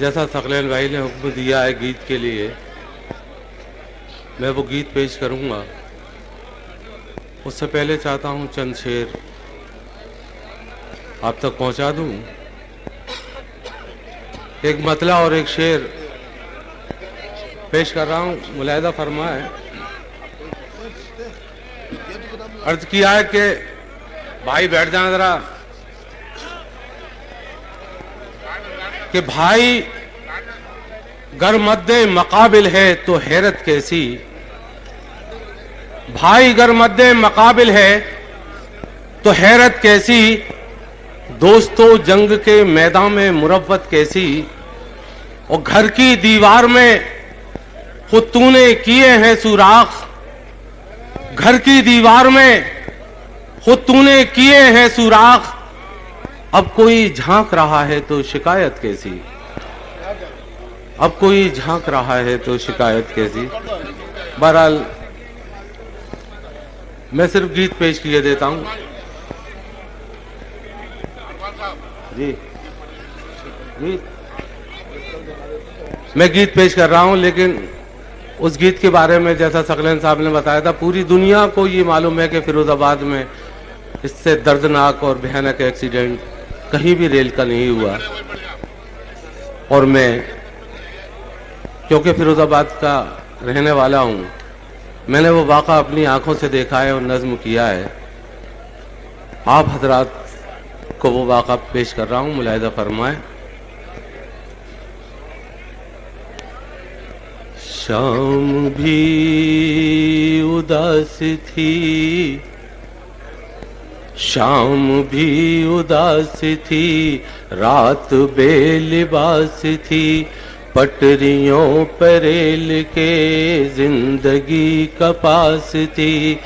जैसा थकलैन भाई ने हुक्म दिया है गीत के लिए, मैं वो गीत पेश करूंगा। उससे पहले चाहता हूं चंद शेर आप तक पहुंचा दूं। एक मतला और एक शेर पेश कर रहा हूं, मुलाहिदा फरमाए। अर्ज किया है कि भाई बैठ जाए जरा, कि भाई गर मद्दे मकाबिल है तो हैरत कैसी, भाई गर मद्दे मकाबिल है तो हैरत कैसी, दोस्तों जंग के मैदान में मुरव्वत कैसी, और घर की दीवार में खुद तूने किए हैं सुराख, घर की दीवार में खुद तूने किए हैं सुराख, अब कोई झांक रहा है तो शिकायत कैसी, अब कोई झांक रहा है तो शिकायत कैसी। बहरहाल मैं सिर्फ गीत पेश किए देता हूं जी, मैं गीत पेश कर रहा हूं, लेकिन उस गीत के बारे में जैसा थकलैन साहब ने बताया था, पूरी दुनिया को ये मालूम है कि फिरोजाबाद में इससे दर्दनाक और भयानक एक्सीडेंट कहीं भी रेल का नहीं हुआ। और मैं क्योंकि फिरोजाबाद का रहने वाला हूं, मैंने वो वाक़ा अपनी आंखों से देखा है और नज्म किया है। आप हजरात को वो वाक़ा पेश कर रहा हूं, मुलाहिदा फरमाए। शाम भी उदास थी, शाम भी उदास थी, रात बेलिबास थी, पटरियों पर रेल के जिंदगी कपास थी,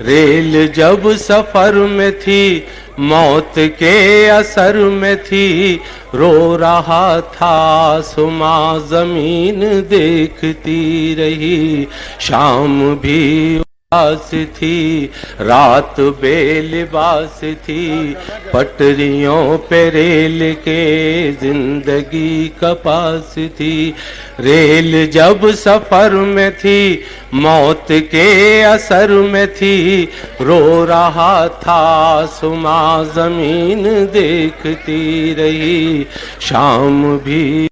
रेल जब सफर में थी मौत के असर में थी, रो रहा था सुमा जमीन देखती रही, शाम भी उदास थी, रात बेलिबास थी, पटरियों पे रेल के जिंदगी कपास थी, रेल जब सफर में थी मौत के असर में थी, रो रहा था सुमा जमीन देखती रही, शाम भी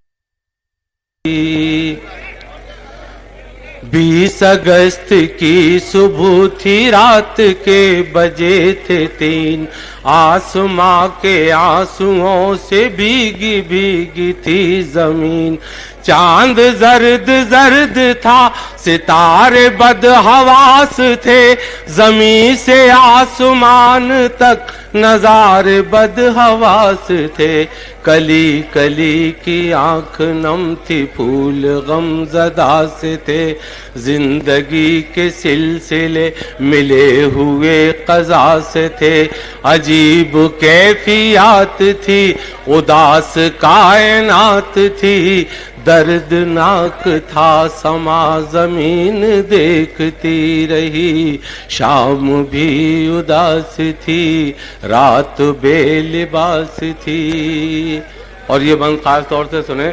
20 अगस्त की सुबह थी, रात के बजे थे 3, आसमां के आंसुओं से भीगी भीगी थी जमीन, चांद जर्द जर्द था, सितारे बदहवास थे, जमीन से आसमान तक नजारे बदहवास थे, कली कली की आंख नम थी, फूल गमज़दा से थे, जिंदगी के सिलसिले मिले हुए क़ज़ा से थे, अजीब कैफियत थी, उदास कायनात थी, दर्दनाक था समा जमीन देखती रही, शाम भी उदास थी, रात बेलिबास थी। और ये बंद खास तौर से सुने।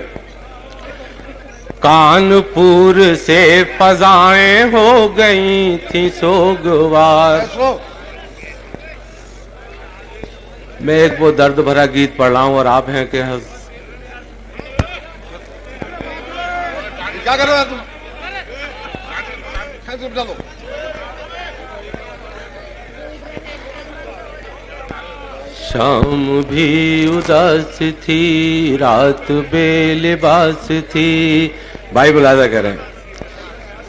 कानपुर से फजाएं हो गई थी सोगवार। मैं एक वो दर्द भरा गीत पढ़ रहा हूं और आप हैं कि क्या कर रहे हो तुम? डालो। शाम भी उदास थी, रात बेलिबास थी। भाई बुलादा कह रहे हैं।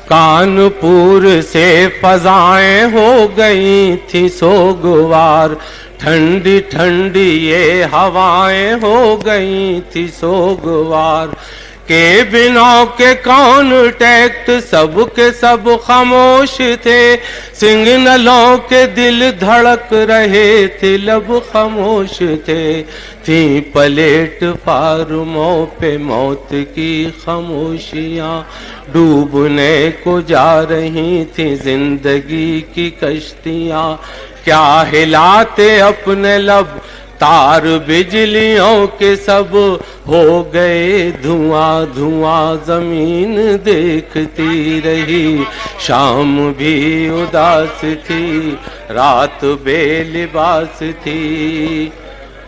कानपुर से फजाएं हो गई थी सोगवार, ठंडी ठंडी ये हवाएं हो गई थी सोगवार, के बिना के कॉन्टैक्ट सब के सब खामोश थे, सिग्नलों के दिल धड़क रहे थे, लब खामोश थे, थी प्लेटफार्मों पे मौत की खामोशियाँ, डूबने को जा रही थी जिंदगी की कश्तियाँ, क्या हिलाते अपने लब तार बिजलियों के सब हो गए धुआं धुआं, जमीन देखती रही। शाम भी उदास थी, रात बेलिबास थी।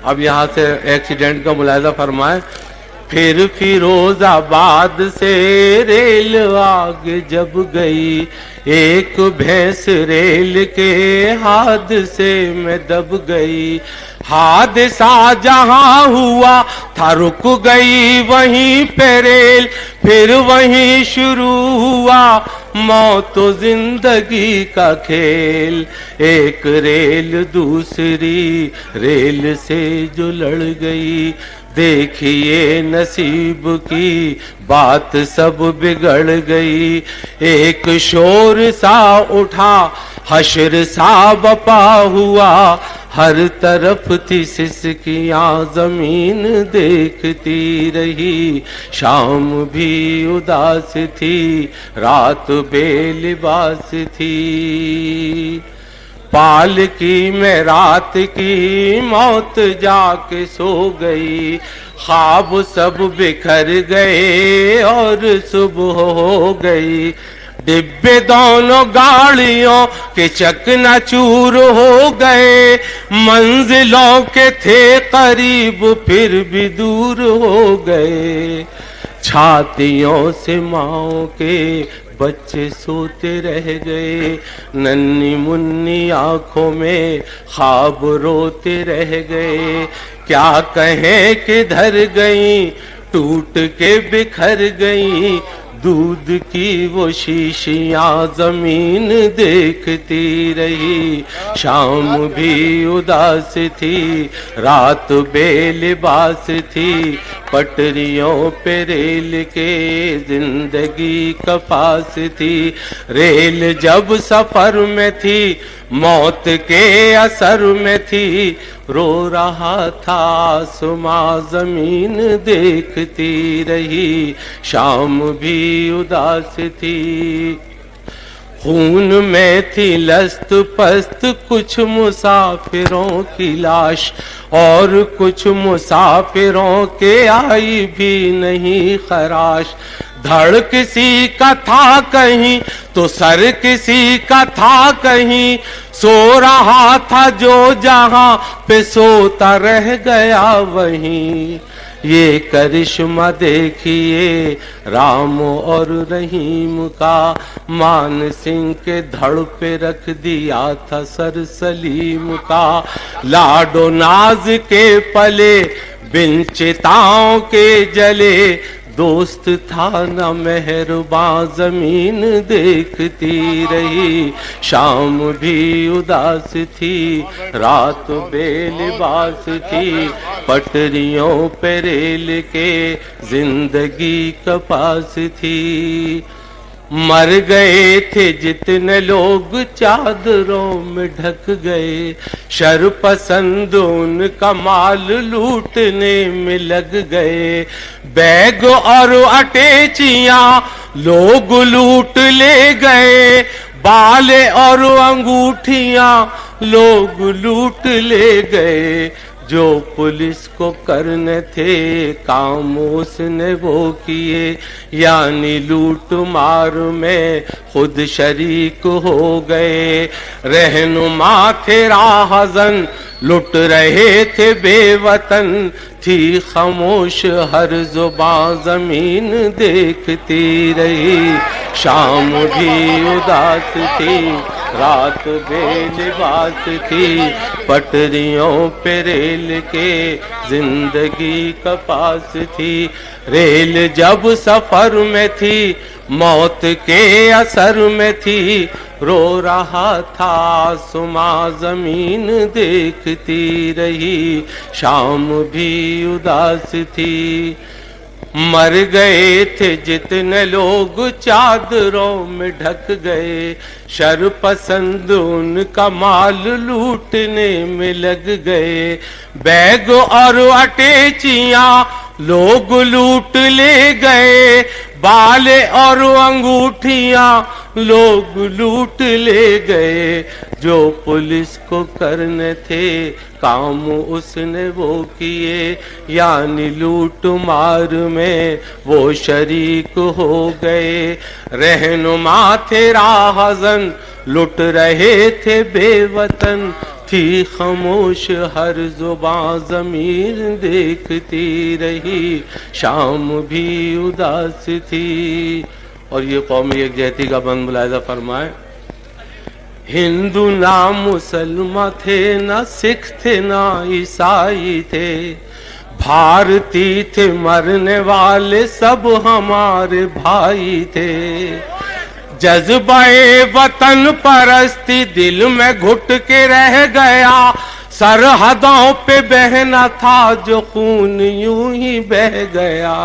अब यहाँ से एक्सीडेंट का मुलाहिजा फरमाए। फिर फिरोजाबाद से रेल आगे जब गई, एक भैंस रेल के हादसे में दब गई। हादसा जहां हुआ था रुक गई वहीं पे रेल, फिर वहीं शुरू हुआ मौत तो जिंदगी का खेल। एक रेल दूसरी रेल से जो लड़ गई, देखिए नसीब की बात सब बिगड़ गई। एक शोर सा उठा, हश्र सा बपा हुआ, हर तरफ थी सिसकियां, जमीन देखती रही। शाम भी उदास थी, रात बेलिबास थी। पालकी में रात की मौत जाके सो गई, ख्वाब सब बिखर गए और सुबह हो गई। डिब्बे दोनों गाड़ियों के चकनाचूर हो गए, मंजिलों के थे करीब फिर भी दूर हो गए। छातियों से माओ के बच्चे सोते रह गए, नन्ही मुन्नी आंखों में ख्वाब रोते रह गए। क्या कहें किधर गई, टूट के बिखर गई, दूध की वो शीशियां जमीन देखती रही। शाम भी उदास थी, रात बेलिबास थी, पटरियों पे रेल के जिंदगी कपास थी। रेल जब सफर में थी, मौत के असर में थी, रो रहा था आसमां जमीन देखती रही। शाम भी उदास थी, खून में थी लस्त पस्त कुछ मुसाफिरों की लाश, और कुछ मुसाफिरों के आई भी नहीं खराश। धड़ किसी का था कहीं तो सर किसी का था कहीं, सो रहा था जो जहां पे सोता रह गया वहीं। ये करिश्मा देखिए राम और रहीम का, मान सिंह के धड़ पे रख दिया था सर सलीम का। लाडो नाज के पले बिन चिताओं के जले, दोस्त था न मेहरबान जमीन देखती रही। शाम भी उदास थी, रात बेलिबास थी, पटरियों पे रेल के जिंदगी कपास थी। मर गए थे जितने लोग चादरों में ढक गए, शर पसंद उनका माल लूटने में लग गए। बैग और अटैचियां लोग लूट ले गए, बाले और अंगूठियां लोग लूट ले गए। जो पुलिस को करने थे काम उसने वो किए, यानी लूट मार में खुद शरीक हो गए। रहनुमा थे राहज़न लुट रहे थे बेवतन, थी खामोश हर जुबां जमीन देखती रही। शाम भी उदास थी, रात बेलिबास थी, पटरियों पे रेल के जिंदगी कपास थी। रेल जब सफर में थी, मौत के असर में थी, रो रहा था आसमां जमीन देखती रही। शाम भी उदास थी, मर गए थे जितने लोग चादरों में ढक गए, शर पसंद उनका माल लूटने में लग गए। बैग और अटैचियां लोग लूट ले गए, बाले और अंगूठियां लोग लूट ले गए। जो पुलिस को करने थे काम उसने वो किए, यानी लूट मार में वो शरीक हो गए। रहनुमा थे राहज़न लुट रहे थे बेवतन, थी खामोश हर जुबां ज़मीर देखती रही, शाम भी उदास थी। और ये कौमी यकजहती का बंद मुलाहिज़ा फरमाए। हिंदू ना मुसलमान थे, ना सिख थे, ना ईसाई थे, भारतीय थे मरने वाले सब हमारे भाई थे। जज्बाए वतन परस्ती दिल में घुट के रह गया, सरहदों पे बहना था जो खून यूं ही बह गया।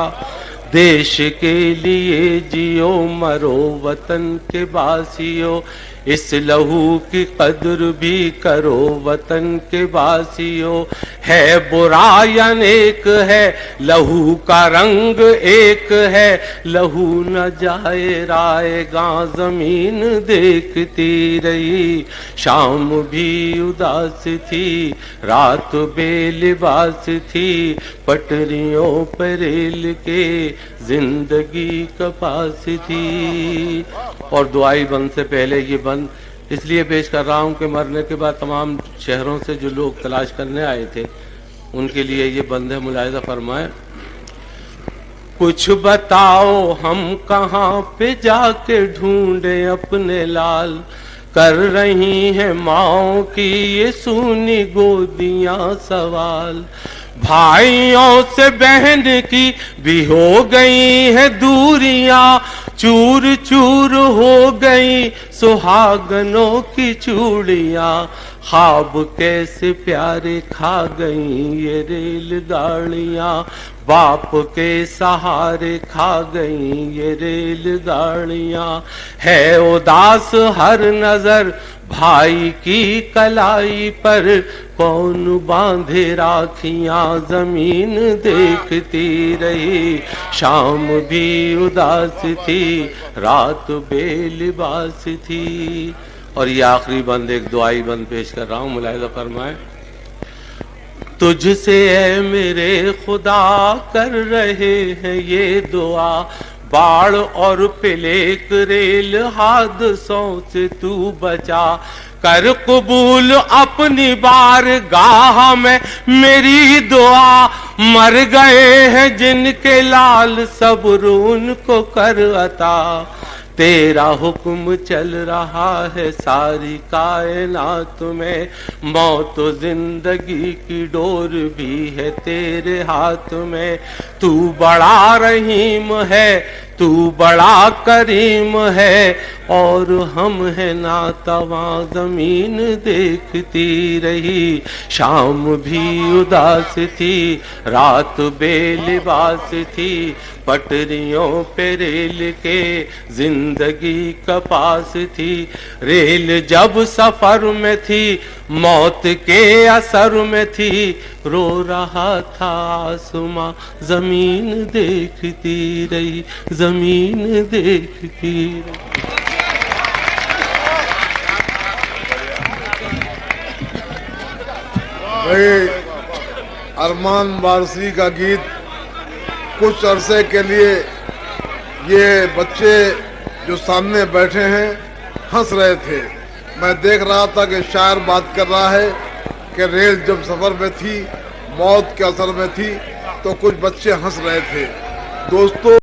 देश के लिए जियो मरो वतन के वासियों, इस लहू की कदर भी करो वतन के वासियों। है बुरा या नेक है, लहू का रंग एक है, लहू न जाए राएगा जमीन देखती रही, शाम भी उदास थी, रात बेलिबास थी, पटरियों पर रेल के जिंदगी कपास थी। और दुआई बंद से पहले ये बंद इसलिए पेश कर रहा हूं कि मरने के बाद तमाम शहरों से जो लोग तलाश करने आए थे उनके लिए ये बंद है, मुलाहिज़ा फरमाए। कुछ बताओ हम कहाँ पे जाके ढूंढे अपने लाल, कर रही हैं माओ की ये सूनी गोदियां सवाल। भाइयों से बहन की भी हो गई है दूरियां, चूर चूर हो गई सुहागनों की चूड़ियां। ख्वाब कैसे प्यारे खा गई ये रेलगाड़ियां, बाप के सहारे खा गई ये रेलगाड़ियां। है उदास हर नजर भाई की कलाई पर, कौन बांधे राखियां जमीन देखती रही, शाम भी उदास थी, रात बेलिबास थी। और ये आखिरी बंद एक दुआई बंद पेश कर रहा हूं, मुलाहिज़ा फरमाए। तुझसे ऐ मेरे खुदा कर रहे हैं ये दुआ, बाढ़ और प्लेग रेल हादसों से तू बचा, कर कबूल अपनी बारगाह में मेरी दुआ। मर गए हैं जिनके लाल सब्र उनको कर अता, तेरा हुक्म चल रहा है सारी कायनात में, मौत जिंदगी की डोर भी है तेरे हाथ में। तू बड़ा रहीम है, तू बड़ा करीम है, और हम है नातवा जमीन देखती रही, शाम भी उदास थी, रात बेलिबास थी, पटरियों पे रेल के जिंदगी कपास थी। रेल जब सफर में थी मौत के असर में थी, रो रहा था आसमां जमीन देखती रही, जमीन देखती रही। भाई अरमान वारसी का गीत कुछ अरसे के लिए ये बच्चे जो सामने बैठे हैं हंस रहे थे। मैं देख रहा था कि शायर बात कर रहा है कि रेल जब सफर में थी, मौत के असर में थी, तो कुछ बच्चे हंस रहे थे। दोस्तों